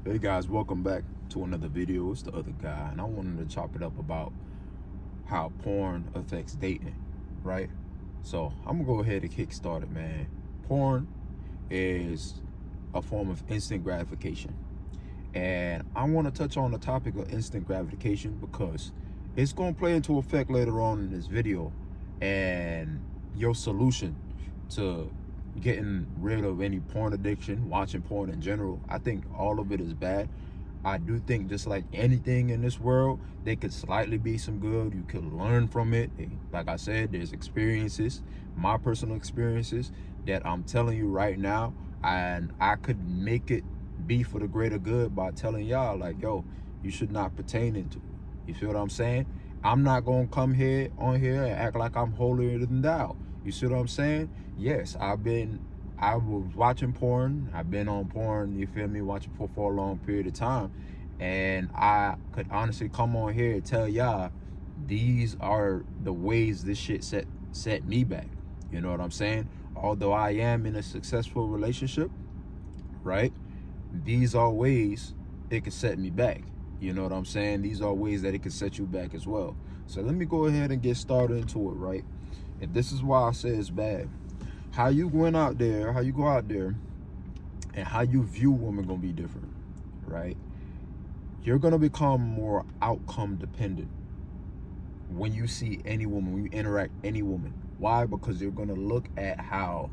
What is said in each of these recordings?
Hey guys, welcome back to another video. It's the other guy, and I wanted to chop it up about how porn affects dating, right? So I'm gonna go ahead and kick start it, man. Porn is a form of instant gratification, and I want to touch on the topic of instant gratification because it's gonna play into effect later on in this video, and your solution to getting rid of any porn addiction, watching porn in general. I think all of it is bad. I do think just like anything in this world, there could slightly be some good. You could learn from it. Like I said, there's experiences, my personal experiences that I'm telling you right now, and I could make it be for the greater good by telling y'all like, yo, you should not pertain into it. You feel what I'm saying? I'm not gonna come here on here and act like I'm holier than thou. You see what I'm saying? Yes, I was watching porn. I've been on porn, you feel me, watching porn for a long period of time. And I could honestly come on here and tell y'all, these are the ways this shit set me back. You know what I'm saying? Although I am in a successful relationship, right? These are ways it could set me back. You know what I'm saying? These are ways that it could set you back as well. So let me go ahead and get started into it, right? And this is why I say it's bad. How you go out there, and how you view women gonna be different, right? You're gonna become more outcome dependent when you see any woman, when you interact any woman. Why? Because you're gonna look at how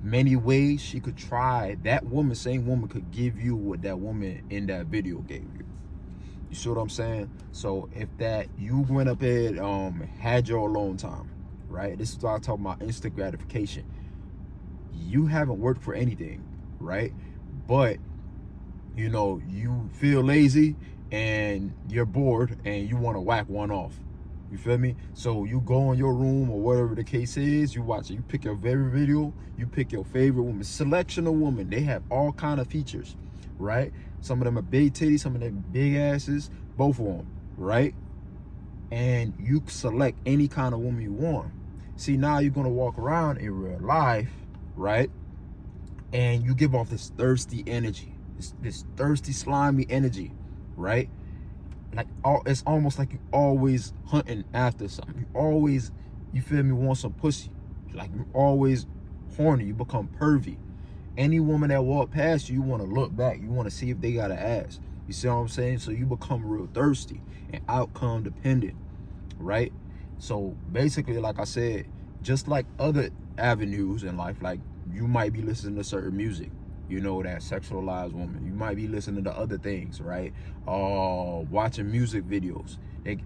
many ways she could try, that woman, same woman could give you what that woman in that video gave you. You see what I'm saying? So if that you went up ahead, had your alone time, right? This is why I talk about instant gratification. You haven't worked for anything, right? But you know, you feel lazy and you're bored and you want to whack one off. You feel me? So you go in your room or whatever the case is, you watch it, you pick your favorite video, you pick your favorite woman, selection of women. They have all kind of features, right? Some of them are big titties, some of them big asses, both of them, right? And you select any kind of woman you want. See, now you're gonna walk around in real life, right? And you give off this thirsty energy, this thirsty, slimy energy, right? Like, it's almost like you always hunting after something. You always, you feel me, want some pussy. Like, you always horny. You become pervy. Any woman that walk past you, you want to look back. You want to see if they got an ass. You see what I'm saying? So you become real thirsty and outcome dependent, right? So basically, like I said, just like other avenues in life, like you might be listening to certain music, you know, that sexualized woman. You might be listening to other things, right? Watching music videos.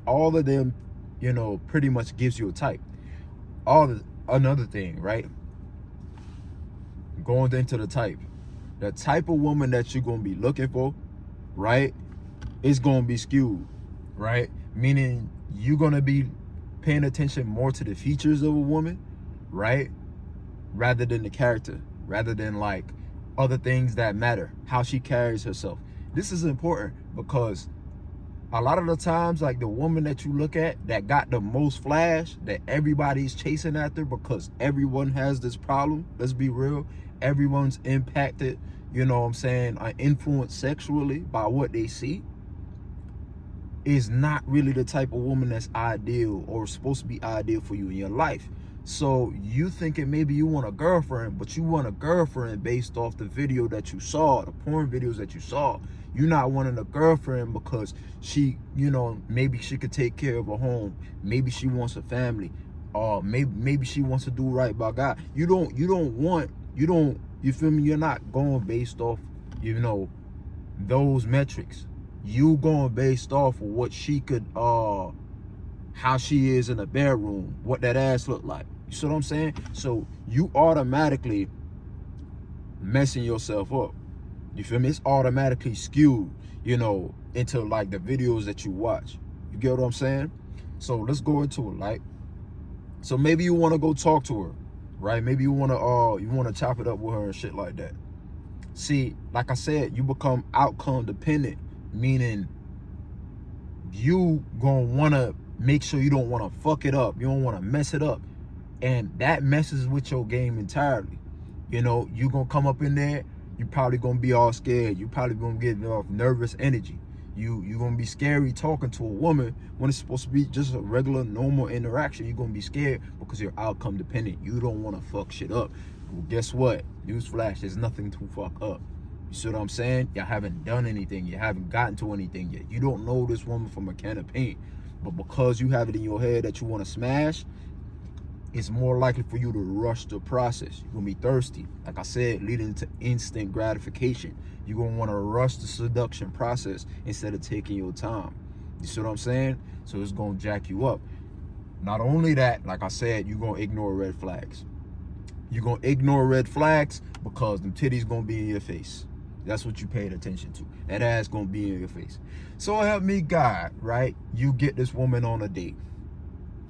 All of them, you know, pretty much gives you a type. Another thing, right? Going into the type of woman that you're gonna be looking for, right, is gonna be skewed, right? Meaning you're gonna be paying attention more to the features of a woman, right, rather than the character, rather than like other things that matter, how she carries herself. This is important because a lot of the times, like, the woman that you look at that got the most flash, that everybody's chasing after, because everyone has this problem, let's be real, everyone's impacted, you know what I'm saying, influenced sexually by what they see, is not really the type of woman that's ideal or supposed to be ideal for you in your life. So you thinking maybe you want a girlfriend, but you want a girlfriend based off the video that you saw, the porn videos that you saw. You're not wanting a girlfriend because she, you know, maybe she could take care of a home. Maybe she wants a family. Maybe she wants to do right by God. You feel me? You're not going based off, you know, those metrics. You going based off of what she could, how she is in a bedroom, what that ass look like. You see what I'm saying? So you automatically messing yourself up. You feel me? It's automatically skewed, you know, into like the videos that you watch. You get what I'm saying? So let's go into it, like, so maybe you want to go talk to her, right? Maybe you want to chop it up with her and shit like that. See, like I said, you become outcome dependent, meaning you gonna want to make sure you don't want to fuck it up. You don't want to mess it up. And that messes with your game entirely. You know, you gonna come up in there, You probably gonna be all scared. You probably gonna get off nervous energy. You gonna be scary talking to a woman when it's supposed to be just a regular, normal interaction. You're gonna be scared because you're outcome dependent. You don't want to fuck shit up. Well, guess what? Newsflash, there's nothing to fuck up. You see what I'm saying? You haven't done anything. You haven't gotten to anything yet. You don't know this woman from a can of paint. But because you have it in your head that you want to smash, it's more likely for you to rush the process. You're gonna be thirsty, like I said, leading to instant gratification. You're gonna want to rush the seduction process instead of taking your time. You see what I'm saying? So it's gonna jack you up. Not only that, like I said, you're gonna ignore red flags. You're gonna ignore red flags because them titties gonna be in your face. That's what you paid attention to. That ass gonna be in your face. So help me God, right? You get this woman on a date.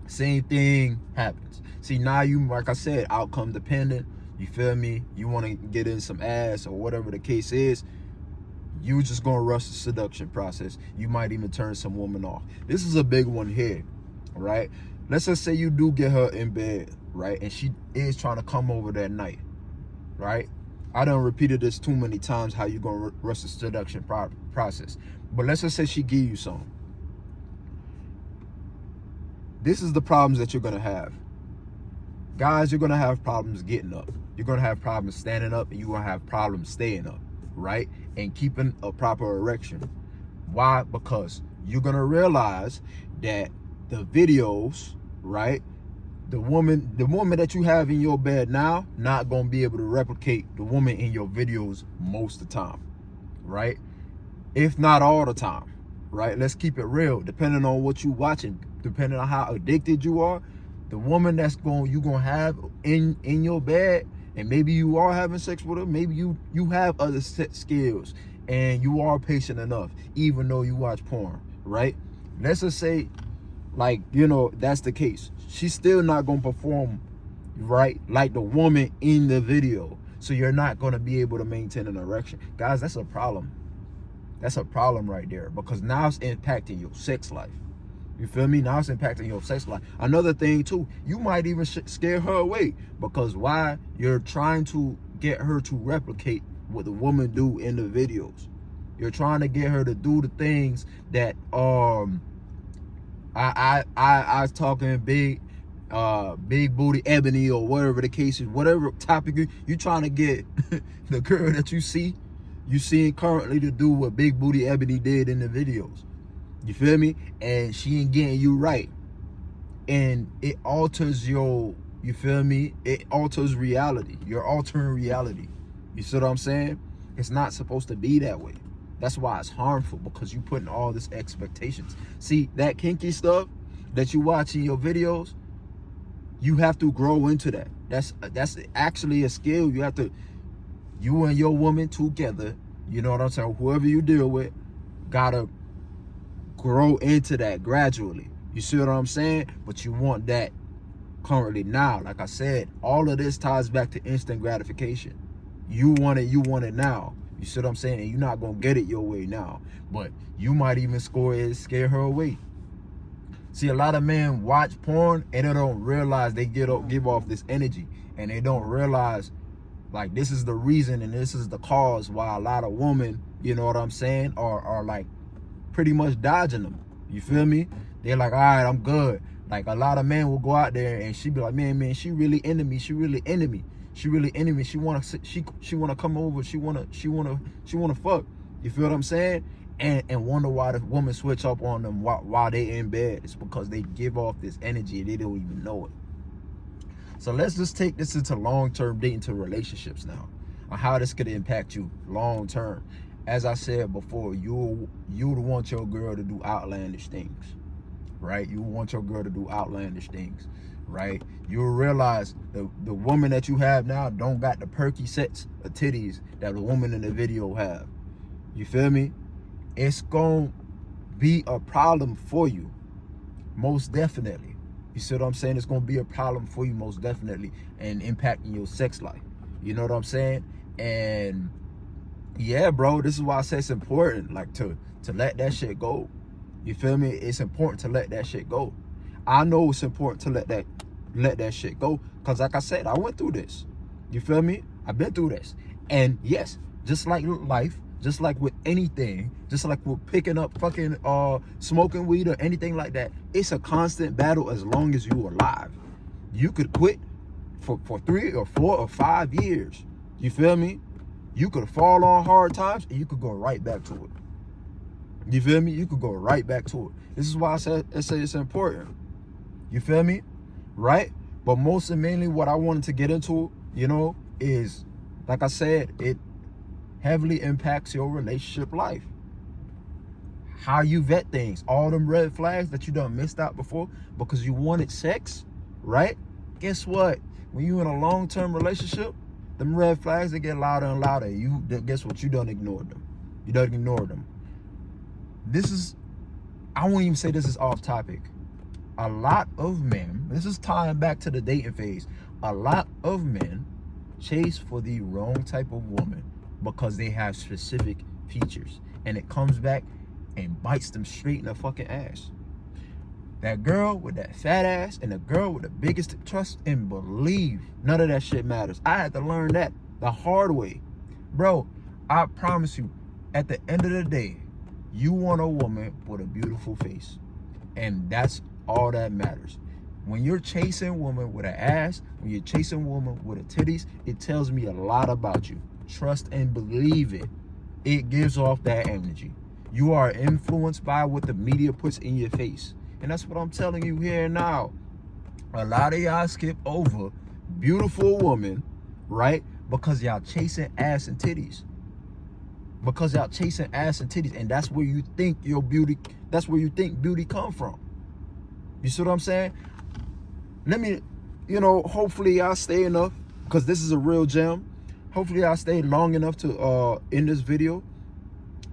Same thing happens. See, now you, like I said, outcome dependent. You feel me? You want to get in some ass or whatever the case is. You just gonna rush the seduction process. You might even turn some woman off. This is a big one here, right? Let's just say you do get her in bed, right? And she is trying to come over that night, right? I done repeated this too many times how you gonna rush the seduction process. But let's just say she give you some. This is the problems that you're gonna have. Guys, you're gonna have problems getting up. You're gonna have problems standing up, and you're gonna have problems staying up, right? And keeping a proper erection. Why? Because you're gonna realize that the videos, right? The woman that you have in your bed now, not gonna be able to replicate the woman in your videos most of the time, right? If not all the time, right? Let's keep it real. Depending on what you watching, depending on how addicted you are, the woman that's you gonna have in your bed, and maybe you are having sex with her, maybe you have other skills and you are patient enough, even though you watch porn, right? Let's just say, like, you know, that's the case. She's still not gonna perform right like the woman in the video. So you're not gonna be able to maintain an erection. Guys, that's a problem. That's a problem right there, because now it's impacting your sex life. You feel me? Now it's impacting your sex life. Another thing too, you might even scare her away, because why? You're trying to get her to replicate what the woman do in the videos. You're trying to get her to do the things that I was talking big booty ebony or whatever the case is, whatever topic you trying to get the girl that you seeing currently to do what big booty ebony did in the videos. You feel me? And she ain't getting you right. And it alters you feel me? It alters reality. You're altering reality. You see what I'm saying? It's not supposed to be that way. That's why it's harmful, because you putting all this expectations. See, that kinky stuff that you watch in your videos, you have to grow into that. That's actually a skill. You and your woman together, you know what I'm saying? Whoever you deal with, gotta grow into that gradually. You see what I'm saying? But you want that currently now. Like I said, all of this ties back to instant gratification. You want it now. You see what I'm saying? And you're not gonna get it your way now. But you might even scare her away. See, a lot of men watch porn and they don't realize they give off this energy, and they don't realize, like, this is the reason and this is the cause why a lot of women, you know what I'm saying, are like pretty much dodging them. You feel me? They're like, all right, I'm good. Like, a lot of men will go out there and she be like, man, she really into me. She really into me. She really into me. She wanna come over. She wanna fuck. You feel what I'm saying? And wonder why the woman switch up on them while they in bed. It's because they give off this energy and they don't even know it. So let's just take this into long-term dating, to relationships now, on how this could impact you long-term. As I said before, you'd want your girl to do outlandish things, right? You want your girl to do outlandish things, right? You'll realize the woman that you have now don't got the perky sets of titties that the woman in the video have. You feel me? It's gonna be a problem for you, most definitely. You see what I'm saying? It's gonna be a problem for you, most definitely, and impacting your sex life. You know what I'm saying? And yeah, bro, this is why I say it's important, like, to let that shit go. You feel me? It's important to let that shit go. I know it's important to let that shit go, because like I said, I went through this. You feel me? I've been through this. And yes, just like life, just like with anything, just like with picking up fucking smoking weed or anything like that, it's a constant battle as long as you're alive. You could quit for 3 or 4 or 5 years. You feel me? You could fall on hard times and you could go right back to it. You feel me? You could go right back to it. This is why I say it's important. You feel me? Right? But most and mainly what I wanted to get into, you know, is, like I said, it heavily impacts your relationship life. How you vet things. All them red flags that you done missed out before because you wanted sex, right? Guess what? When you in a long-term relationship, them red flags, they get louder and louder. Guess what? You done ignored them. You done ignored them. This is, I won't even say this is off topic. A lot of men, this is tying back to the dating phase, a lot of men chase for the wrong type of woman because they have specific features, and it comes back and bites them straight in the fucking ass. That girl with that fat ass and the girl with the biggest, trust and believe, none of that shit matters. I had to learn that the hard way. Bro, I promise you, at the end of the day, you want a woman with a beautiful face, and that's all that matters. When you're chasing a woman with an ass, when you're chasing a woman with a titties, it tells me a lot about you. Trust and believe it. It gives off that energy. You are influenced by what the media puts in your face. And that's what I'm telling you here now. A lot of y'all skip over beautiful woman, right? Because y'all chasing ass and titties. Because y'all chasing ass and titties. And that's where you think your beauty, that's where you think beauty come from. You see what I'm saying? Let me, you know, hopefully y'all stay enough, because this is a real gem. Hopefully y'all stay long enough to end this video,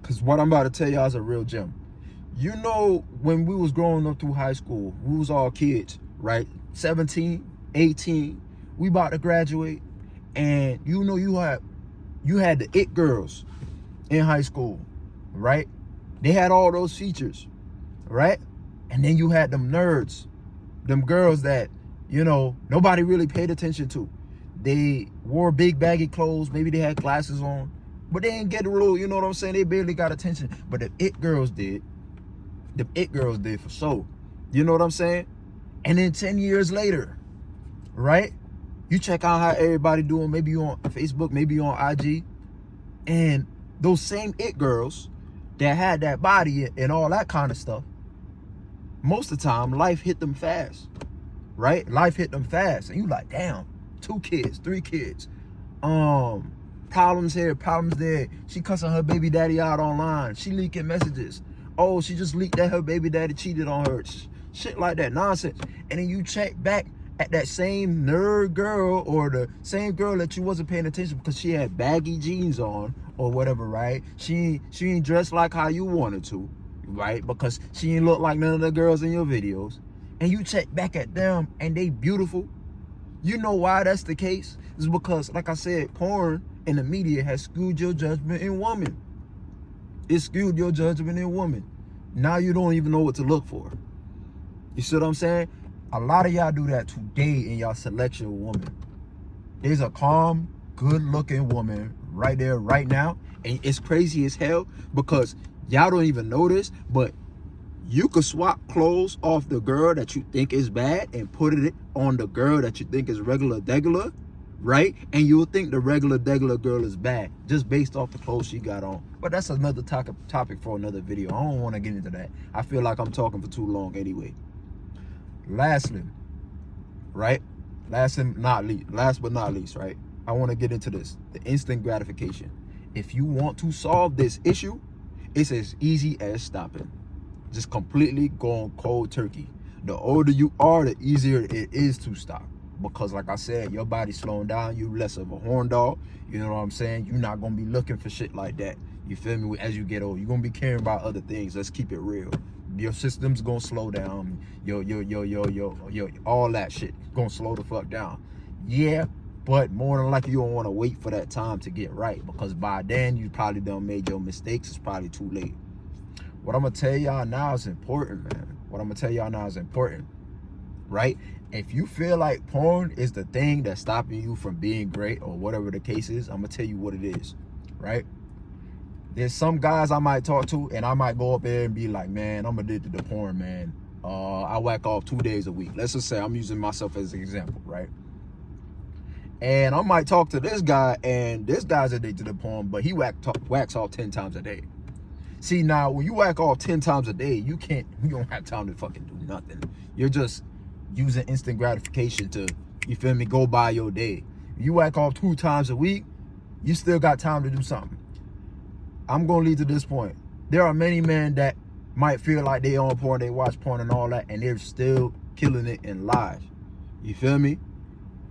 because what I'm about to tell y'all is a real gem. You know, when we was growing up through high school, we was all kids, right? 17, 18, we about to graduate, and you know, you had the it girls in high school, right? They had all those features, right? And then you had them nerds, them girls that, you know, nobody really paid attention to. They wore big baggy clothes, maybe they had glasses on, but they didn't get a real, you know what I'm saying? They barely got attention. But the it girls did. The it girls did for sure. You know what I'm saying? And then 10 years later, right? You check out how everybody doing, maybe on Facebook, maybe on IG. And those same it girls that had that body and all that kind of stuff, most of the time, life hit them fast, right? Life hit them fast. And you like, damn, 2 kids, 3 kids. Problems here, problems there. She cussing her baby daddy out online. She leaking messages. Oh, she just leaked that her baby daddy cheated on her. Shit like that, nonsense. And then you check back at that same nerd girl, or the same girl that you wasn't paying attention because she had baggy jeans on or whatever, right? She ain't dressed like how you wanted to, right? Because she ain't look like none of the girls in your videos. And you check back at them and they beautiful. You know why that's the case? It's because, like I said, porn and the media has skewed your judgment in women. It skewed your judgment in women. Now you don't even know what to look for. You see what I'm saying? A lot of y'all do that today in y'all selection of woman. There's a calm, good-looking woman right there, right now. And it's crazy as hell because y'all don't even know this, but you could swap clothes off the girl that you think is bad and put it on the girl that you think is regular, right? And you'll think the regular girl is bad just based off the clothes she got on. But that's another topic for another video. I don't want to get into that. I feel like I'm talking for too long anyway. Lastly, right? Last but not least, right? I want to get into this, the instant gratification. If you want to solve this issue, it's as easy as stopping. Just completely going cold turkey. The older you are, the easier it is to stop. Because like I said, your body's slowing down. You less of a horn dog. You know what I'm saying? You're not going to be looking for shit like that. You feel me? As you get old, you're going to be caring about other things. Let's keep it real. Your system's going to slow down. Yo, all that shit going to slow the fuck down. Yeah, but more than likely you don't want to wait for that time to get right. Because by then, you probably done made your mistakes. It's probably too late. What I'm going to tell y'all now is important, man. What I'm going to tell y'all now is important, right? If you feel like porn is the thing that's stopping you from being great or whatever the case is, I'm going to tell you what it is. right? There's some guys I might talk to, and I might go up there and be like, man, I'm addicted to porn, man. I whack off 2 days a week. Let's just say I'm using myself as an example, right? And I might talk to this guy, and this guy's addicted to porn, but he whacks off 10 times a day. See, now, when you whack off 10 times a day, you don't have time to fucking do nothing. You're just using instant gratification to, you feel me, go by your day. You whack off 2 times a week, you still got time to do something. I'm going to lead to this point. There are many men that might feel like they on porn, they watch porn and all that, and they're still killing it in life. You feel me?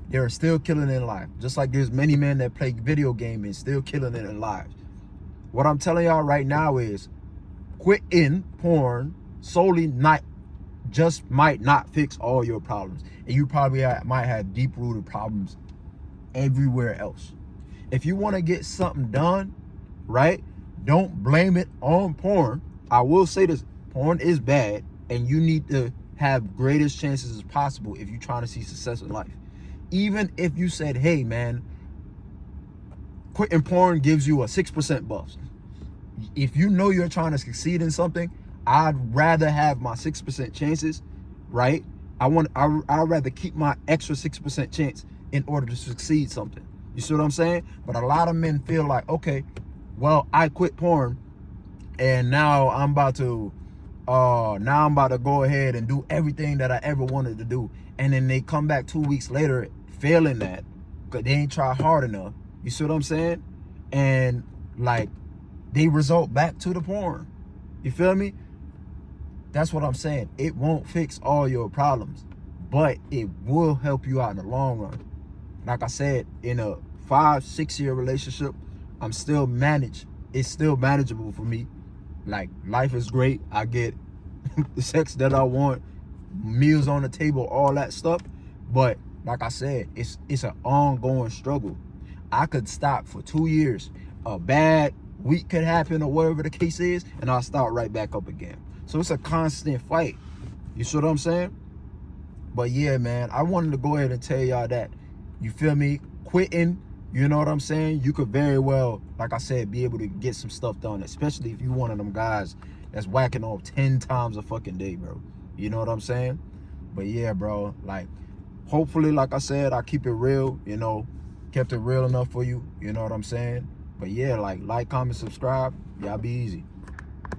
They're still killing it in life. Just like there's many men that play video games and still killing it in life. What I'm telling y'all right now is quitting porn solely just might not fix all your problems. And you probably might have deep-rooted problems everywhere else. If you want to get something done, right, don't blame it on porn. I will say this, porn is bad, and you need to have greatest chances as possible if you're trying to see success in life. Even if you said, hey, man, quitting porn gives you a 6% buff. If you know you're trying to succeed in something, I'd rather have my 6% chances, right? I'd rather keep my extra 6% chance in order to succeed something. You see what I'm saying? But a lot of men feel like, okay, well, I quit porn, and now I'm about to go ahead and do everything that I ever wanted to do. And then they come back 2 weeks later failing that because they ain't try hard enough. You see what I'm saying? And like, they result back to the porn. You feel me? That's what I'm saying. It won't fix all your problems, but it will help you out in the long run. Like I said, in a 5-6 year relationship, it's still manageable for me. Like, life is great. I get the sex that I want, meals on the table, all that stuff. But like I said, it's an ongoing struggle. I could stop for 2 years. A bad week could happen or whatever the case is, and I'll start right back up again. So it's a constant fight. You see what I'm saying? But yeah, man, I wanted to go ahead and tell y'all that. You feel me? Quitting, you know what I'm saying? You could very well, like I said, be able to get some stuff done, especially if you one of them guys that's whacking off 10 times a fucking day, bro. You know what I'm saying? But yeah, bro, like, hopefully, like I said, I keep it real, you know, kept it real enough for you, you know what I'm saying? But yeah, like, comment, subscribe, y'all be easy.